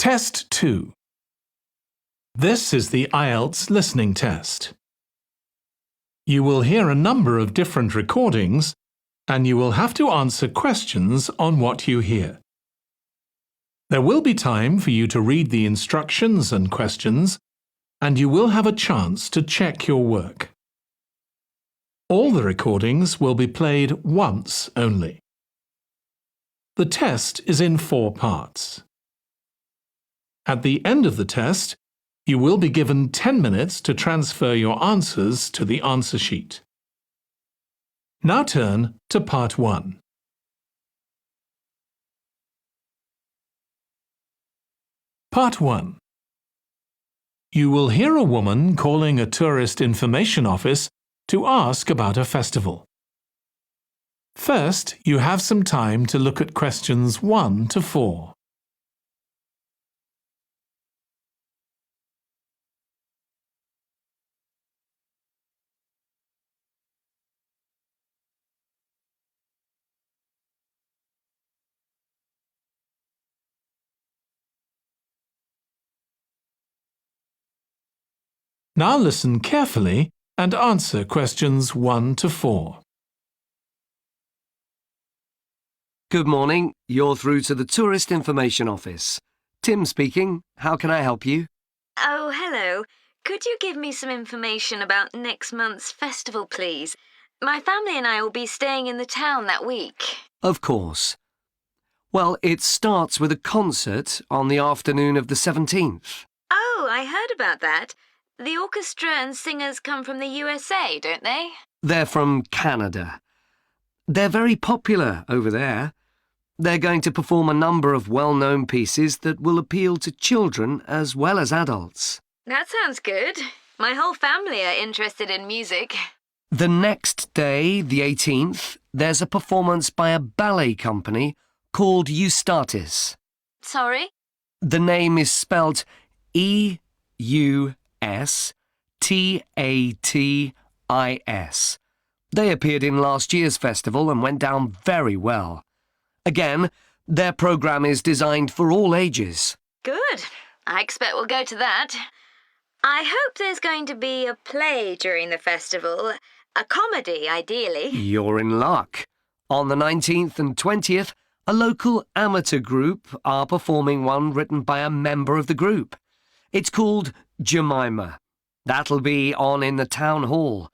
Test 2. This is the IELTS listening test. You will hear a number of different recordings and you will have to answer questions on what you hear. There will be time for you to read the instructions and questions, and you will have a chance to check your work. All the recordings will be played once only. The test is in 4 parts. At the end of the test, you will be given 10 minutes to transfer your answers to the answer sheet. Now turn to Part 1. Part 1. You will hear a woman calling a tourist information office to ask about a festival. First, you have some time to look at questions 1 to 4. Now listen carefully and answer questions 1 to 4. Good morning. You're through to the Tourist Information Office. Tim speaking. How can I help you? Oh, hello. Could you give me some information about next month's festival, please? My family and I will be staying in the town that week. Of course. Well, it starts with a concert on the afternoon of the 17th. Oh, I heard about that. The orchestra and singers come from the USA, don't they? They're from Canada. They're very popular over there. They're going to perform a number of well-known pieces that will appeal to children as well as adults. That sounds good. My whole family are interested in music. The next day, the 18th, there's a performance by a ballet company called Eustatis. Sorry? The name is spelled Eustatis. They appeared in last year's festival and went down very well. Again, their programme is designed for all ages. Good. I expect we'll go to that. I hope there's going to be a play during the festival. A comedy, ideally. You're in luck. On the 19th and 20th, a local amateur group are performing one written by a member of the group. It's called Jemima. That'll be on in the town hall.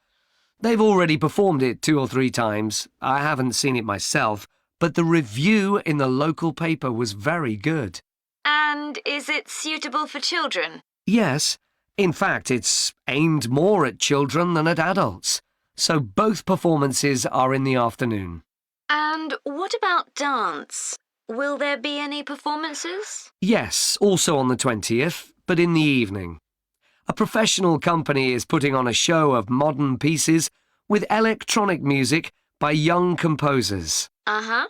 They've already performed it 2 or 3 times. I haven't seen it myself, but the review in the local paper was very good. And is it suitable for children? Yes. In fact, it's aimed more at children than at adults. So both performances are in the afternoon. And what about dance? Will there be any performances? Yes, also on the 20th, but in the evening. A professional company is putting on a show of modern pieces with electronic music by young composers. Uh-huh.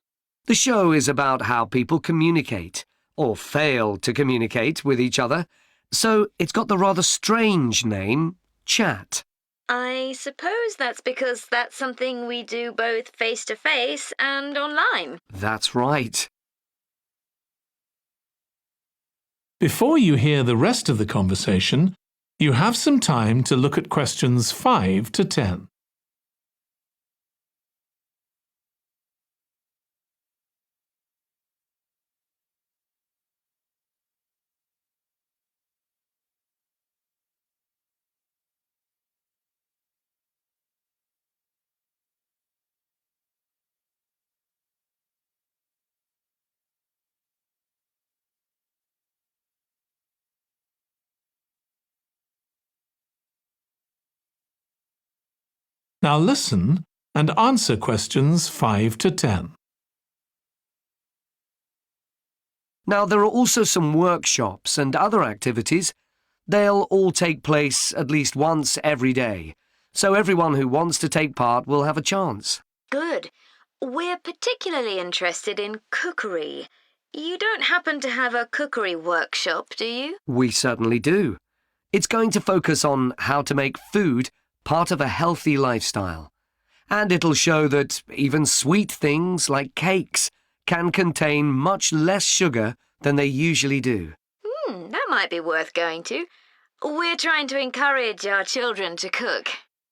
The show is about how people communicate, or fail to communicate with each other, so it's got the rather strange name, Chat. I suppose that's because that's something we do both face-to-face and online. That's right. Before you hear the rest of the conversation, you have some time to look at questions 5 to 10. Now listen and answer questions 5 to 10. Now, there are also some workshops and other activities. They'll all take place at least once every day, so everyone who wants to take part will have a chance. Good. We're particularly interested in cookery. You don't happen to have a cookery workshop, do you? We certainly do. It's going to focus on how to make food part of a healthy lifestyle. And it'll show that even sweet things like cakes can contain much less sugar than they usually do. might be worth going to. We're trying to encourage our children to cook.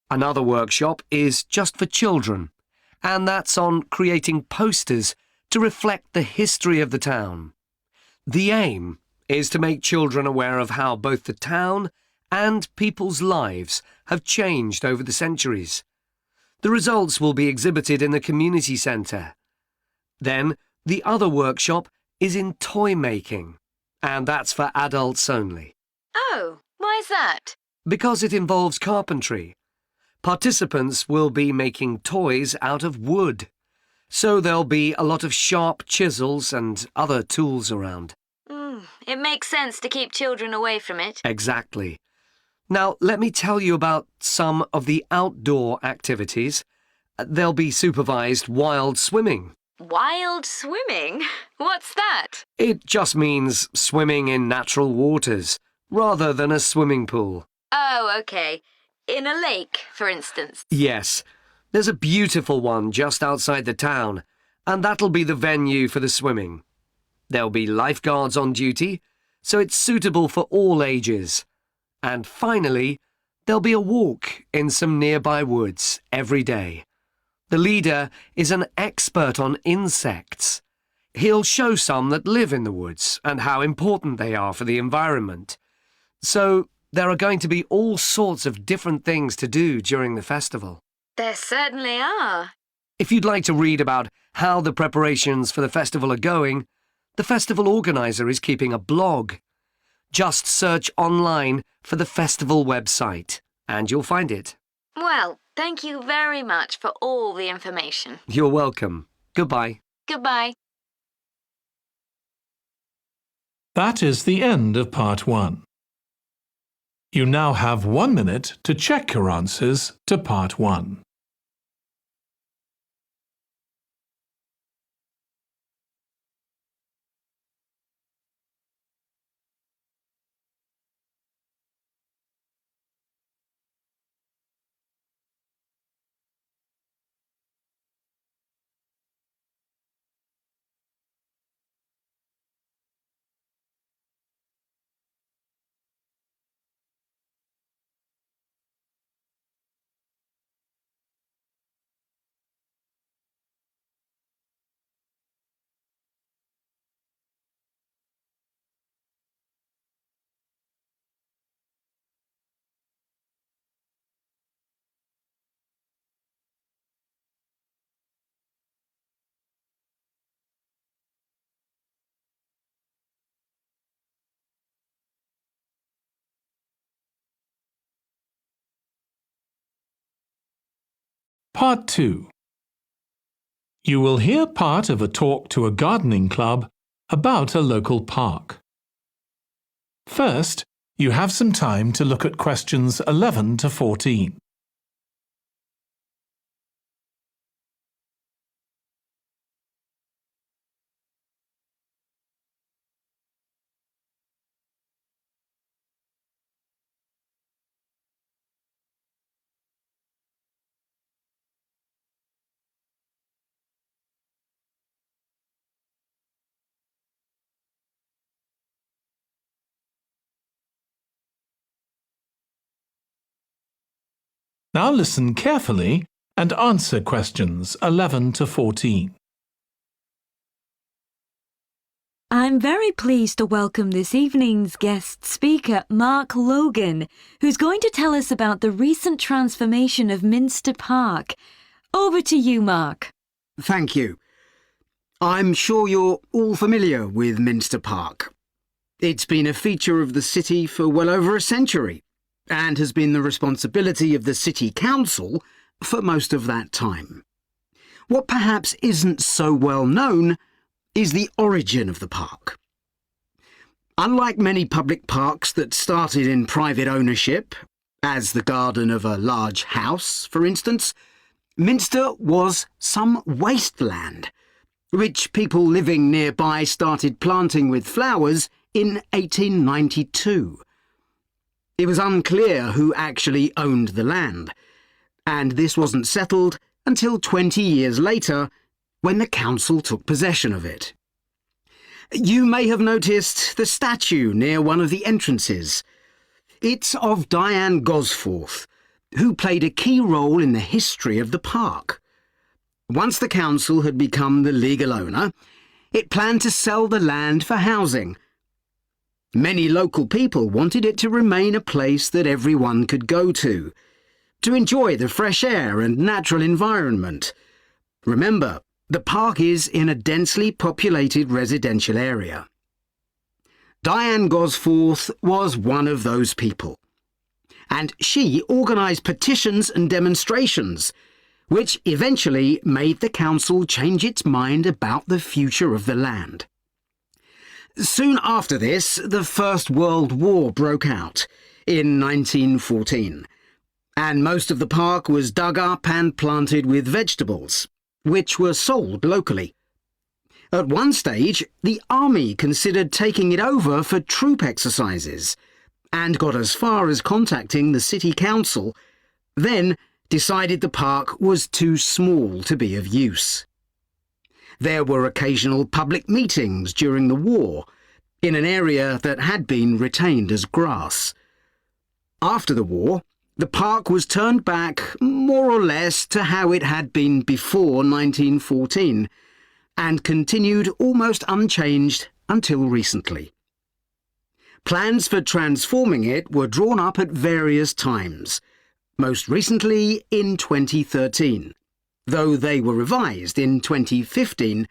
Another workshop is just for children, and that's on creating posters to reflect the history of the town. The aim is to make children aware of how both the town and people's lives have changed over the centuries. The results will be exhibited in the community centre. Then, the other workshop is in toy making, and that's for adults only. Oh, why's that? Because it involves carpentry. Participants will be making toys out of wood, so there'll be a lot of sharp chisels and other tools around. It makes sense to keep children away from it. Exactly. Now, let me tell you about some of the outdoor activities. There'll be supervised wild swimming. Wild swimming? What's that? It just means swimming in natural waters, rather than a swimming pool. Oh, okay. In a lake, for instance. Yes. There's a beautiful one just outside the town, and that'll be the venue for the swimming. There'll be lifeguards on duty, so it's suitable for all ages. And finally, there'll be a walk in some nearby woods every day. The leader is an expert on insects. He'll show some that live in the woods and how important they are for the environment. So there are going to be all sorts of different things to do during the festival. There certainly are. If you'd like to read about how the preparations for the festival are going, the festival organiser is keeping a blog. Just search online for the festival website, and you'll find it. Well, thank you very much for all the information. You're welcome. Goodbye. Goodbye. That is the end of Part 1. You now have 1 minute to check your answers to Part 1. Part 2. You will hear part of a talk to a gardening club about a local park. First, you have some time to look at questions 11 to 14. Now listen carefully and answer questions 11 to 14. I'm very pleased to welcome this evening's guest speaker, Mark Logan, who's going to tell us about the recent transformation of Minster Park. Over to you, Mark. Thank you. I'm sure you're all familiar with Minster Park. It's been a feature of the city for well over a century, and has been the responsibility of the City Council for most of that time. What perhaps isn't so well known is the origin of the park. Unlike many public parks that started in private ownership, as the garden of a large house, for instance, Minster was some wasteland, which people living nearby started planting with flowers in 1892. It was unclear who actually owned the land, and this wasn't settled until 20 years later, when the council took possession of it. You may have noticed the statue near one of the entrances. It's of Diane Gosforth, who played a key role in the history of the park. Once the council had become the legal owner, it planned to sell the land for housing. Many local people wanted it to remain a place that everyone could go to enjoy the fresh air and natural environment. Remember, the park is in a densely populated residential area. Diane Gosforth was one of those people, and she organised petitions and demonstrations, which eventually made the council change its mind about the future of the land. Soon after this, the First World War broke out in 1914, and most of the park was dug up and planted with vegetables, which were sold locally. At one stage, the army considered taking it over for troop exercises, and got as far as contacting the city council, then decided the park was too small to be of use. There were occasional public meetings during the war, in an area that had been retained as grass. After the war, the park was turned back more or less to how it had been before 1914, and continued almost unchanged until recently. Plans for transforming it were drawn up at various times, most recently in 2013, though they were revised in 2015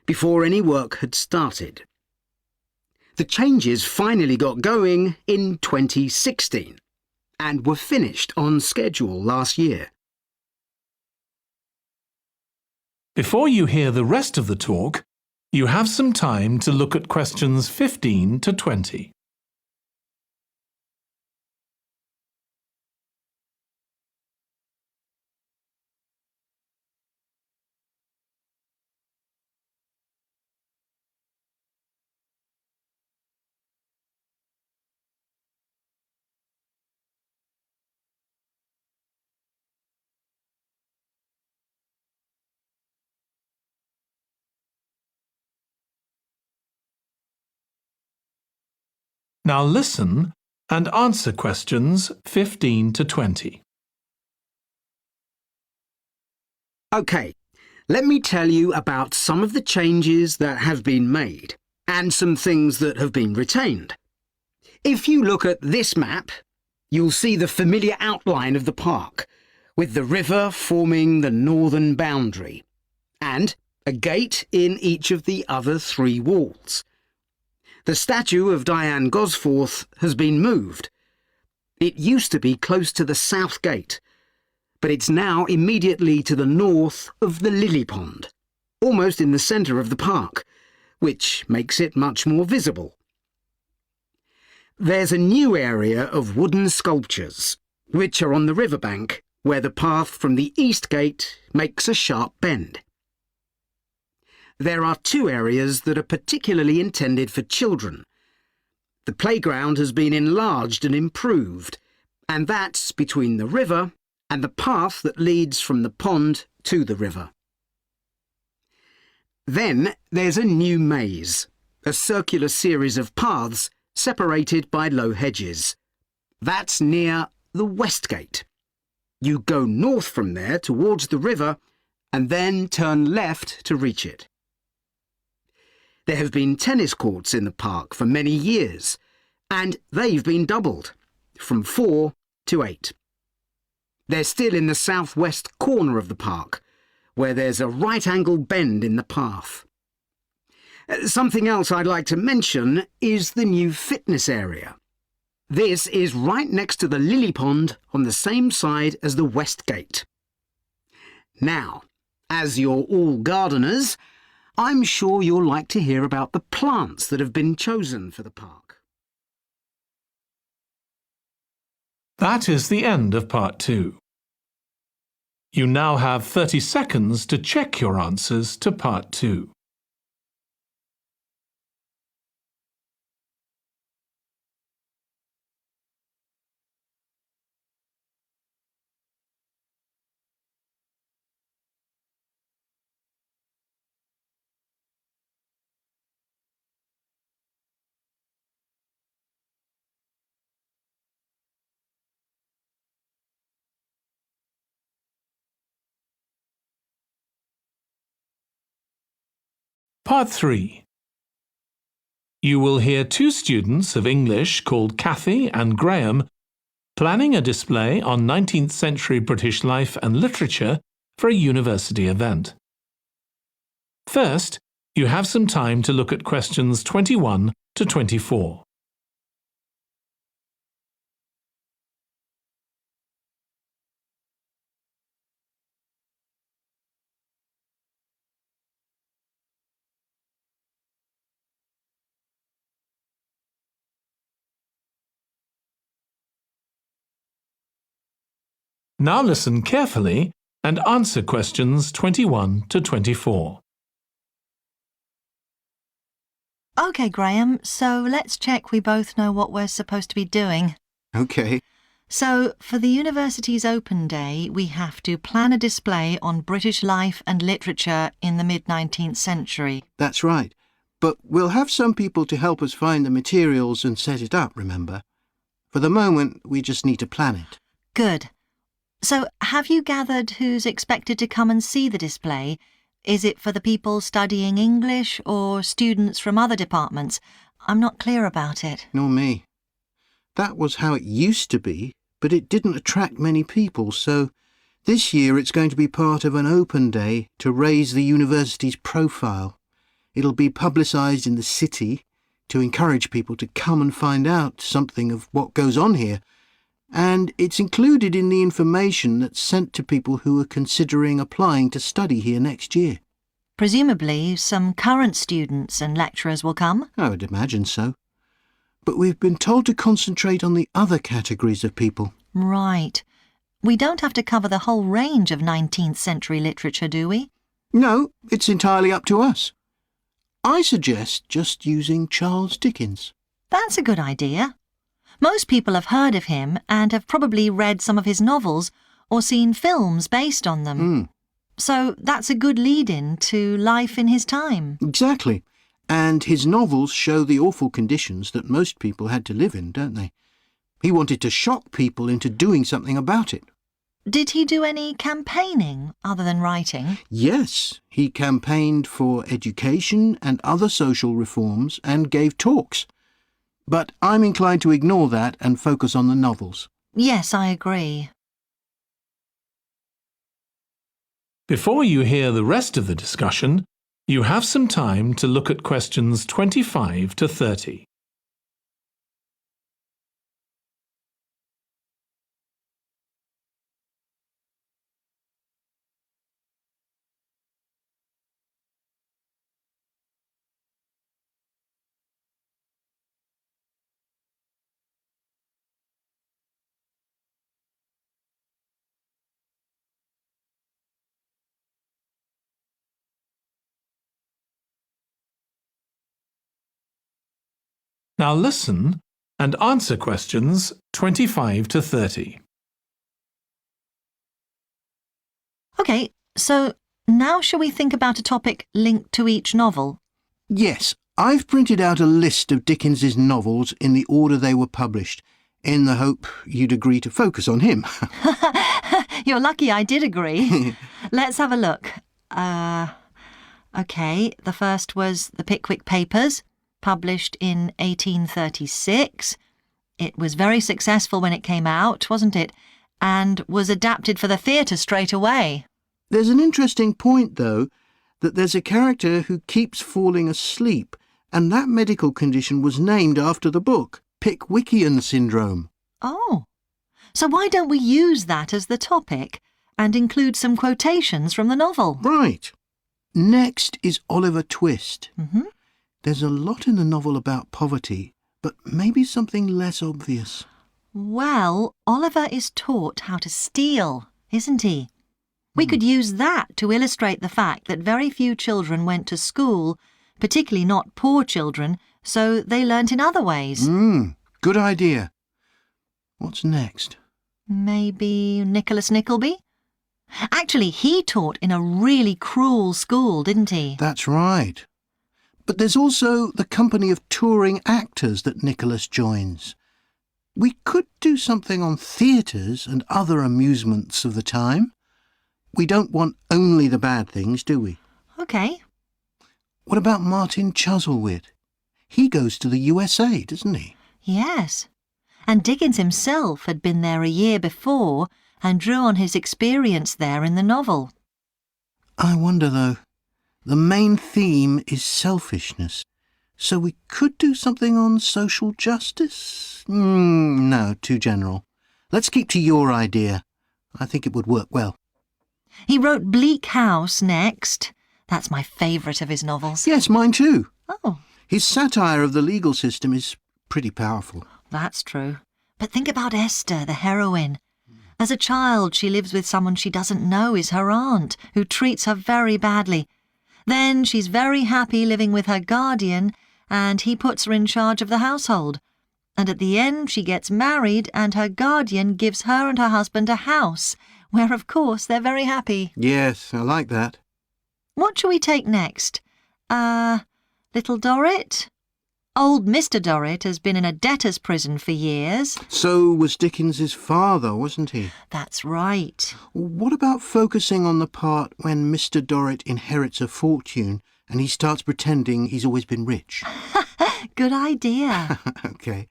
before any work had started. The changes finally got going in 2016 and were finished on schedule last year. Before you hear the rest of the talk, you have some time to look at questions 15 to 20. Now listen and answer questions 15 to 20. OK, let me tell you about some of the changes that have been made and some things that have been retained. If you look at this map, you'll see the familiar outline of the park, with the river forming the northern boundary, and a gate in each of the other three walls. The statue of Diane Gosforth has been moved. It used to be close to the south gate, but it's now immediately to the north of the lily pond, almost in the centre of the park, which makes it much more visible. There's a new area of wooden sculptures, which are on the riverbank, where the path from the east gate makes a sharp bend. There are two areas that are particularly intended for children. The playground has been enlarged and improved, and that's between the river and the path that leads from the pond to the river. Then there's a new maze, a circular series of paths separated by low hedges. That's near the west gate. You go north from there towards the river and then turn left to reach it. There have been tennis courts in the park for many years, and they've been doubled, from 4 to 8. They're still in the southwest corner of the park, where there's a right-angle bend in the path. Something else I'd like to mention is the new fitness area. This is right next to the lily pond on the same side as the west gate. Now, as you're all gardeners, I'm sure you'll like to hear about the plants that have been chosen for the park. That is the end of part 2. You now have 30 seconds to check your answers to part 2. Part 3. You will hear two students of English called Kathy and Graham planning a display on 19th century British life and literature for a university event. First, you have some time to look at questions 21 to 24. Now listen carefully and answer questions 21 to 24. OK, Graham, so let's check we both know what we're supposed to be doing. OK. So, for the university's open day, we have to plan a display on British life and literature in the mid-19th century. That's right. But we'll have some people to help us find the materials and set it up, remember? For the moment, we just need to plan it. Good. So, have you gathered who's expected to come and see the display? Is it for the people studying English or students from other departments? I'm not clear about it. Nor me. That was how it used to be, but it didn't attract many people, so this year it's going to be part of an open day to raise the university's profile. It'll be publicised in the city to encourage people to come and find out something of what goes on here. And it's included in the information that's sent to people who are considering applying to study here next year. Presumably, some current students and lecturers will come? I would imagine so. But we've been told to concentrate on the other categories of people. Right. We don't have to cover the whole range of 19th century literature, do we? No, it's entirely up to us. I suggest just using Charles Dickens. That's a good idea. Most people have heard of him and have probably read some of his novels or seen films based on them. So that's a good lead-in to life in his time. Exactly. And his novels show the awful conditions that most people had to live in, don't they? He wanted to shock people into doing something about it. Did he do any campaigning other than writing? Yes, he campaigned for education and other social reforms and gave talks. But I'm inclined to ignore that and focus on the novels. Yes, I agree. Before you hear the rest of the discussion, you have some time to look at questions 25 to 30. Now listen and answer questions 25 to 30. OK, so now shall we think about a topic linked to each novel? Yes, I've printed out a list of Dickens's novels in the order they were published, in the hope you'd agree to focus on him. You're lucky I did agree. Let's have a look. OK, the first was The Pickwick Papers, published in 1836. It was very successful when it came out, wasn't it? And was adapted for the theatre straight away. There's an interesting point, though, that there's a character who keeps falling asleep, and that medical condition was named after the book, Pickwickian syndrome. Oh, so why don't we use that as the topic and include some quotations from the novel? Right. Next is Oliver Twist. Mm-hmm. There's a lot in the novel about poverty, but maybe something less obvious. Well, Oliver is taught how to steal, isn't he? We could use that to illustrate the fact that very few children went to school, particularly not poor children, so they learnt in other ways. Good idea. What's next? Maybe Nicholas Nickleby? Actually, he taught in a really cruel school, didn't he? That's right. But there's also the company of touring actors that Nicholas joins. We could do something on theatres and other amusements of the time. We don't want only the bad things, do we? OK. What about Martin Chuzzlewit? He goes to the USA, doesn't he? Yes. And Dickens himself had been there a year before and drew on his experience there in the novel. I wonder, though. The main theme is selfishness. So we could do something on social justice? No, too general. Let's keep to your idea. I think it would work well. He wrote Bleak House next. That's my favourite of his novels. Yes, mine too. Oh, His satire of the legal system is pretty powerful. that's true. But think about Esther, the heroine. As a child, she lives with someone she doesn't know is her aunt, who treats her very badly. Then she's very happy living with her guardian, and he puts her in charge of the household. And at the end, she gets married, and her guardian gives her and her husband a house, where, of course, they're very happy. Yes, I like that. What shall we take next? Little Dorrit? Old Mr. Dorrit has been in a debtor's prison for years. So was Dickens's father, wasn't he? That's right. What about focusing on the part when Mr. Dorrit inherits a fortune and he starts pretending he's always been rich? Good idea. OK.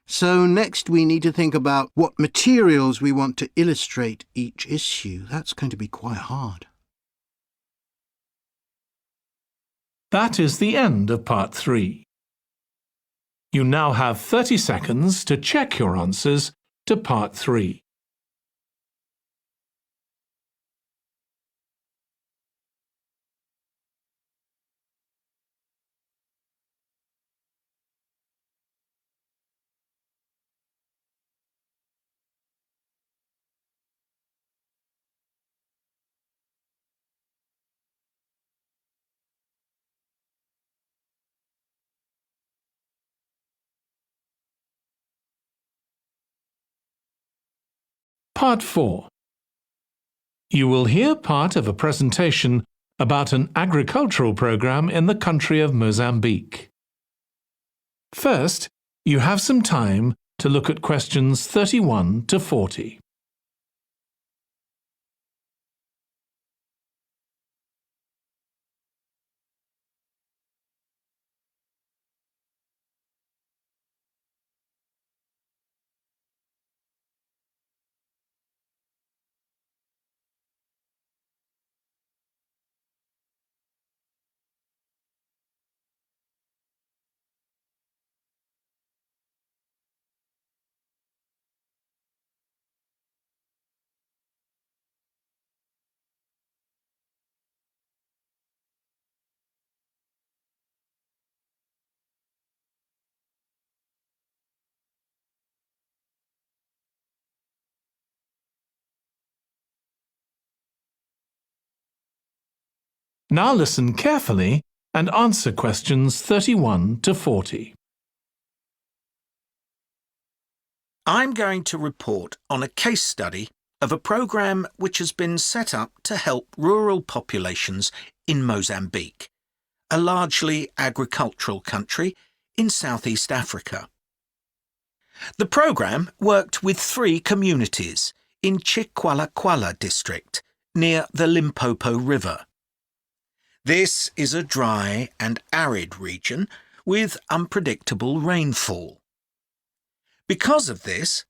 So next we need to think about what materials we want to illustrate each issue. That's going to be quite hard. That is the end of Part 3. You now have 30 seconds to check your answers to Part 3. Part 4. You will hear part of a presentation about an agricultural program in the country of Mozambique. First, you have some time to look at questions 31 to 40. Now listen carefully and answer questions 31 to 40. I'm going to report on a case study of a programme which has been set up to help rural populations in Mozambique, a largely agricultural country in Southeast Africa. The programme worked with 3 communities in Chikwalakwala district near the Limpopo River. This is a dry and arid region with unpredictable rainfall. Because of this,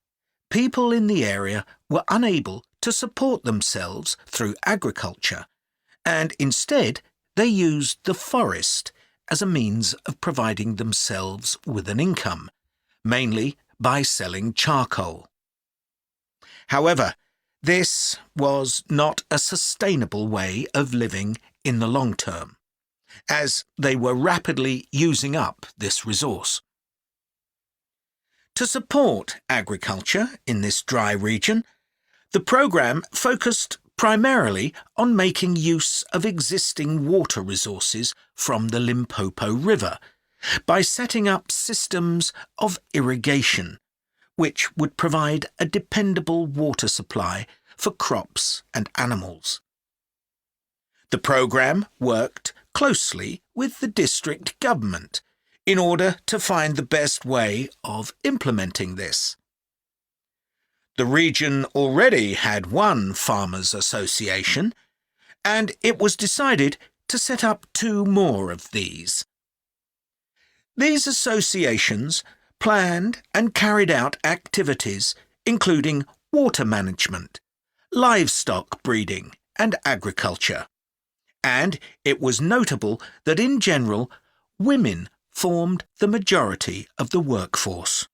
people in the area were unable to support themselves through agriculture, and instead they used the forest as a means of providing themselves with an income, mainly by selling charcoal. However, this was not a sustainable way of living in the long term, as they were rapidly using up this resource. To support agriculture in this dry region, the programme focused primarily on making use of existing water resources from the Limpopo River by setting up systems of irrigation, which would provide a dependable water supply for crops and animals. The programme worked closely with the district government in order to find the best way of implementing this. The region already had one farmers' association, and it was decided to set up 2 more of these. These associations planned and carried out activities including water management, livestock breeding and agriculture. And it was notable that in general, women formed the majority of the workforce.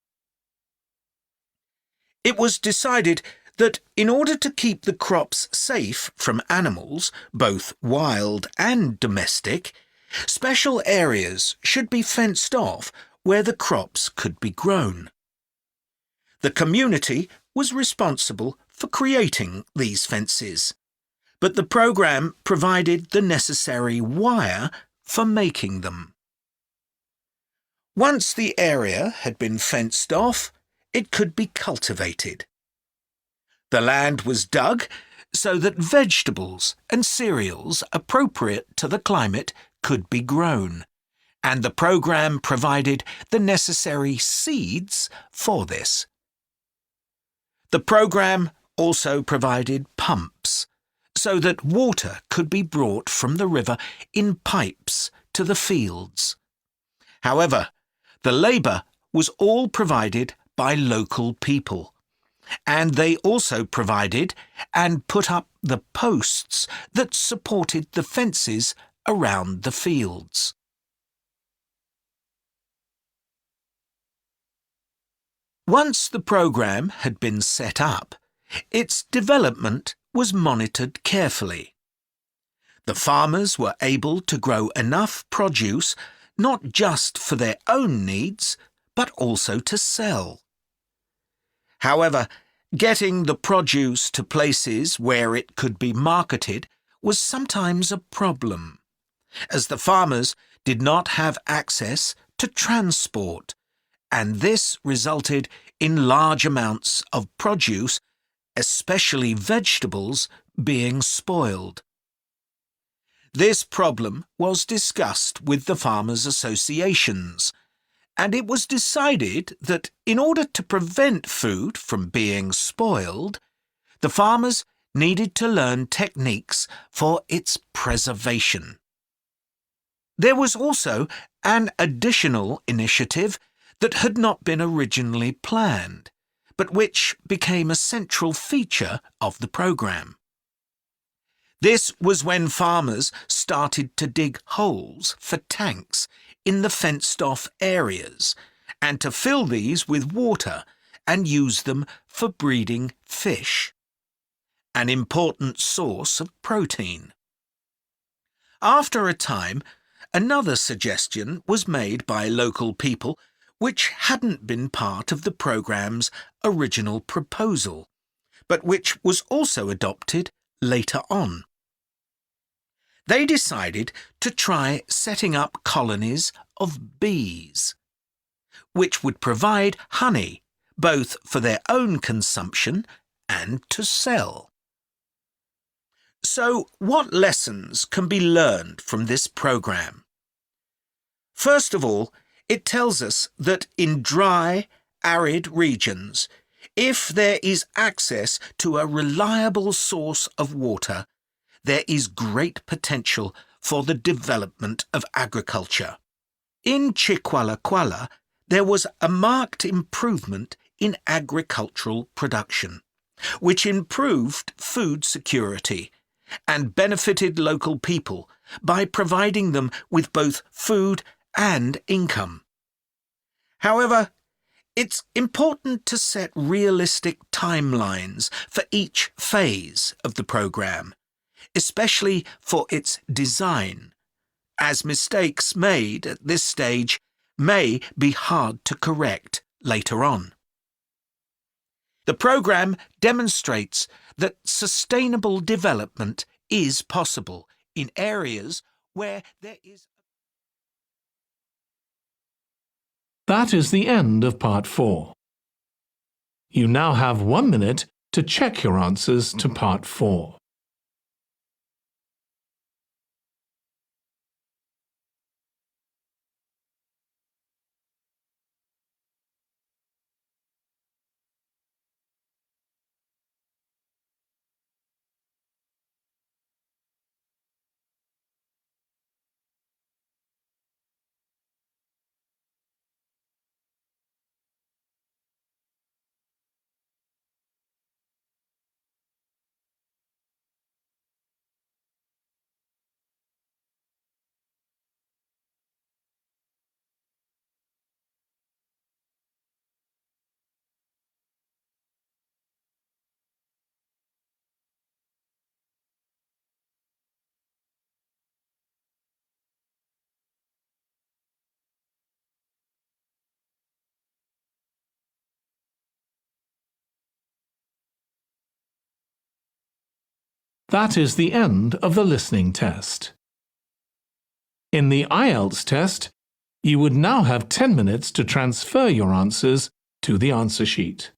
It was decided that in order to keep the crops safe from animals, both wild and domestic, special areas should be fenced off where the crops could be grown. The community was responsible for creating these fences, but the programme provided the necessary wire for making them. Once the area had been fenced off, it could be cultivated. The land was dug so that vegetables and cereals appropriate to the climate could be grown, and the programme provided the necessary seeds for this. The programme also provided pumps so that water could be brought from the river in pipes to the fields. However, the labour was all provided by local people, and they also provided and put up the posts that supported the fences around the fields. Once the programme had been set up, its development was monitored carefully. The farmers were able to grow enough produce not just for their own needs, but also to sell. However, getting the produce to places where it could be marketed was sometimes a problem, as the farmers did not have access to transport, and this resulted in large amounts of produce, especially vegetables, being spoiled. This problem was discussed with the farmers' associations, and it was decided that in order to prevent food from being spoiled, the farmers needed to learn techniques for its preservation. There was also an additional initiative that had not been originally planned, but which became a central feature of the programme. This was when farmers started to dig holes for tanks in the fenced-off areas and to fill these with water and use them for breeding fish, an important source of protein. After a time, another suggestion was made by local people which hadn't been part of the programme's original proposal, but which was also adopted later on. They decided to try setting up colonies of bees, which would provide honey both for their own consumption and to sell. So, what lessons can be learned from this programme? First of all, it tells us that in dry, arid regions, if there is access to a reliable source of water, there is great potential for the development of agriculture. In Chiqualaquala, there was a marked improvement in agricultural production, which improved food security and benefited local people by providing them with both food and income. However, it's important to set realistic timelines for each phase of the programme, especially for its design, as mistakes made at this stage may be hard to correct later on. The programme demonstrates that sustainable development is possible in areas where there is. That is the end of Part 4. You now have 1 minute to check your answers to Part 4. That is the end of the listening test. In the IELTS test, you would now have 10 minutes to transfer your answers to the answer sheet.